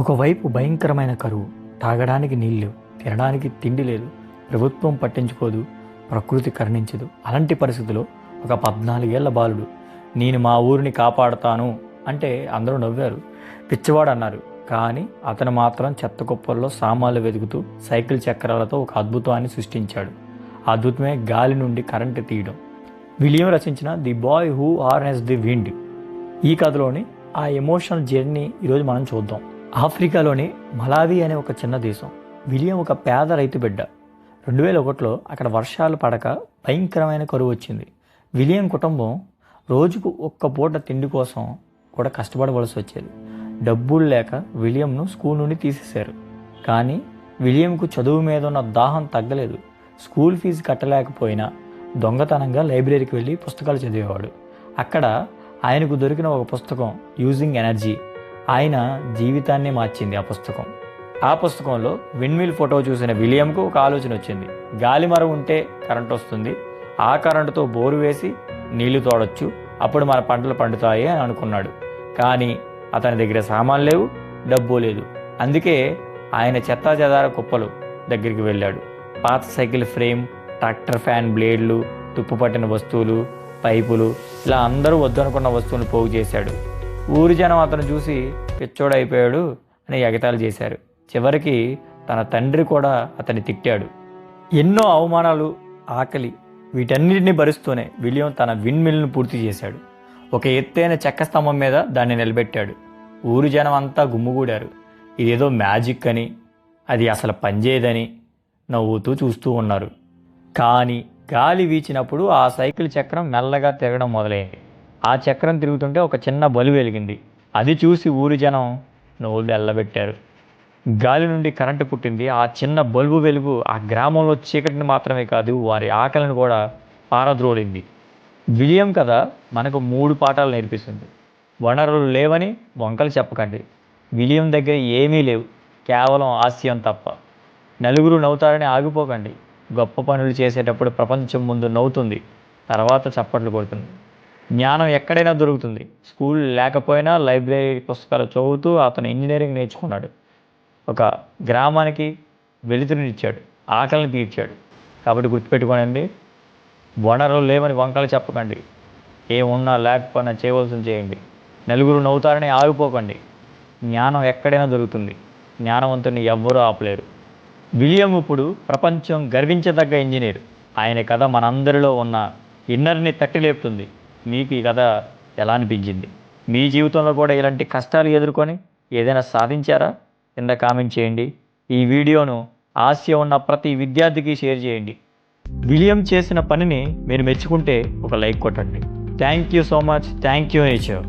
ఒకవైపు భయంకరమైన కరువు, తాగడానికి నీళ్లు, తినడానికి తిండి లేదు, ప్రభుత్వం పట్టించుకోదు, ప్రకృతి కరుణించదు. అలాంటి పరిస్థితిలో ఒక 14 ఏళ్ల బాలుడు నేను మా ఊరిని కాపాడుతాను అంటే అందరూ నవ్వారు, పిచ్చివాడు అన్నారు. కానీ అతను మాత్రం చెత్త కుప్పల్లో సామాన్లు వెతుకుతూ సైకిల్ చక్రాలతో ఒక అద్భుతాన్ని సృష్టించాడు. ఆ అద్భుతమే గాలి నుండి కరెంటు తీయడం. విలియం రచించిన the boy who harnessed the wind. ఈ కథలోని ఆ ఎమోషనల్ జర్నీ ఈరోజు మనం చూద్దాం. ఆఫ్రికాలోని మలావి అనే ఒక చిన్న దేశం. విలియం ఒక పేద రైతు బిడ్డ. 2001లో అక్కడ వర్షాలు పడక భయంకరమైన కరువు వచ్చింది. విలియం కుటుంబం రోజుకు ఒక్క పూట తిండి కోసం కూడా కష్టపడవలసి వచ్చేది. డబ్బులు లేక విలియంను స్కూల్ నుండి తీసేశారు. కానీ విలియంకు చదువు మీద ఉన్న దాహం తగ్గలేదు. స్కూల్ ఫీజు కట్టలేకపోయినా దొంగతనంగా లైబ్రరీకి వెళ్ళి పుస్తకాలు చదివేవాడు. అక్కడ ఆయనకు దొరికిన ఒక పుస్తకం యూజింగ్ ఎనర్జీ ఆయన జీవితాన్ని మార్చింది. ఆ పుస్తకంలో విండ్మిల్ ఫోటో చూసిన విలియంకు ఒక ఆలోచన వచ్చింది. గాలిమరం ఉంటే కరెంట్ వస్తుంది, ఆ కరెంటుతో బోరు వేసి నీళ్లు తోడొచ్చు, అప్పుడు మన పంటలు పండుతాయి అని అనుకున్నాడు. కానీ అతని దగ్గర సామాన్ లేవు, డబ్బు లేదు. అందుకే ఆయన చెత్తా చెదార కుప్పలు దగ్గరికి వెళ్ళాడు. పాత సైకిల్ ఫ్రేమ్, ట్రాక్టర్ ఫ్యాన్ బ్లేడ్లు, తుప్పు పట్టిన వస్తువులు, పైపులు, ఇలా అందరూ వద్దనుకున్న వస్తువులను పోగు చేశాడు. ఊరి జనం అతను చూసి పిచ్చోడైపోయాడు అని ఎగతాళి చేశారు. చివరికి తన తండ్రి కూడా అతన్ని తిట్టాడు. ఎన్నో అవమానాలు, ఆకలి, వీటన్నిటిని భరిస్తూనే విలియం తన విండ్ మిల్ను పూర్తి చేశాడు. ఒక ఎత్తైన చెక్క స్తంభం మీద దాన్ని నిలబెట్టాడు. ఊరి జనం అంతా గుమ్ముగూడారు. ఇదేదో మ్యాజిక్ అని, అది అసలు పనిచేయదని నవ్వుతూ చూస్తూ ఉన్నారు. కానీ గాలి వీచినప్పుడు ఆ సైకిల్ చక్రం మెల్లగా తిరగడం మొదలైంది. ఆ చక్రం తిరుగుతుంటే ఒక చిన్న బల్బు వెలిగింది. అది చూసి ఊరి జనం నవ్వులు వెళ్ళబెట్టారు. గాలి నుండి కరెంటు పుట్టింది. ఆ చిన్న బల్బు వెలుగు ఆ గ్రామంలో చీకటిని మాత్రమే కాదు, వారి ఆకలిని కూడా పారద్రోలింది. విలియం కథ మనకు 3 పాఠాలు నేర్పిస్తుంది. వనరులు లేవని వంకలు చెప్పకండి. విలియం దగ్గర ఏమీ లేవు, కేవలం ఆశయం తప్ప. నలుగురు నవ్వుతారని ఆగిపోకండి. గొప్ప పనులు చేసేటప్పుడు ప్రపంచం ముందు నవ్వుతుంది, తర్వాత చప్పట్లు కొడుతుంది. జ్ఞానం ఎక్కడైనా దొరుకుతుంది. స్కూల్ లేకపోయినా లైబ్రరీ పుస్తకాలు చదువుతూ అతను ఇంజనీరింగ్ నేర్చుకున్నాడు. ఒక గ్రామానికి వెలుతురునిచ్చాడు, ఆకలిని తీర్చాడు. కాబట్టి గుర్తుపెట్టుకోనండి, వనరులు లేవని వంకలు చెప్పకండి. ఏమున్నా లేకపోయినా చేయవలసింది చేయండి. నలుగురు నవ్వుతారని ఆగిపోకండి. జ్ఞానం ఎక్కడైనా దొరుకుతుంది. జ్ఞానవంతుని ఎవ్వరూ ఆపలేరు. విలియం ఇప్పుడు ప్రపంచం గర్వించదగ్గ ఇంజనీర్. ఆయన కథ మనందరిలో ఉన్న ఇన్నర్ని తట్టి లేపుతుంది. మీకు ఈ కథ ఎలా అనిపించింది? మీ జీవితంలో కూడా ఇలాంటి కష్టాలు ఎదుర్కొని ఏదైనా సాధించారా? కింద కామెంట్ చేయండి. ఈ వీడియోను ఆశ ఉన్న ప్రతి విద్యార్థికి షేర్ చేయండి. విలియం చేసిన పనిని మీరు మెచ్చుకుంటే ఒక లైక్ కొట్టండి. Thank you so much. Thank you nature.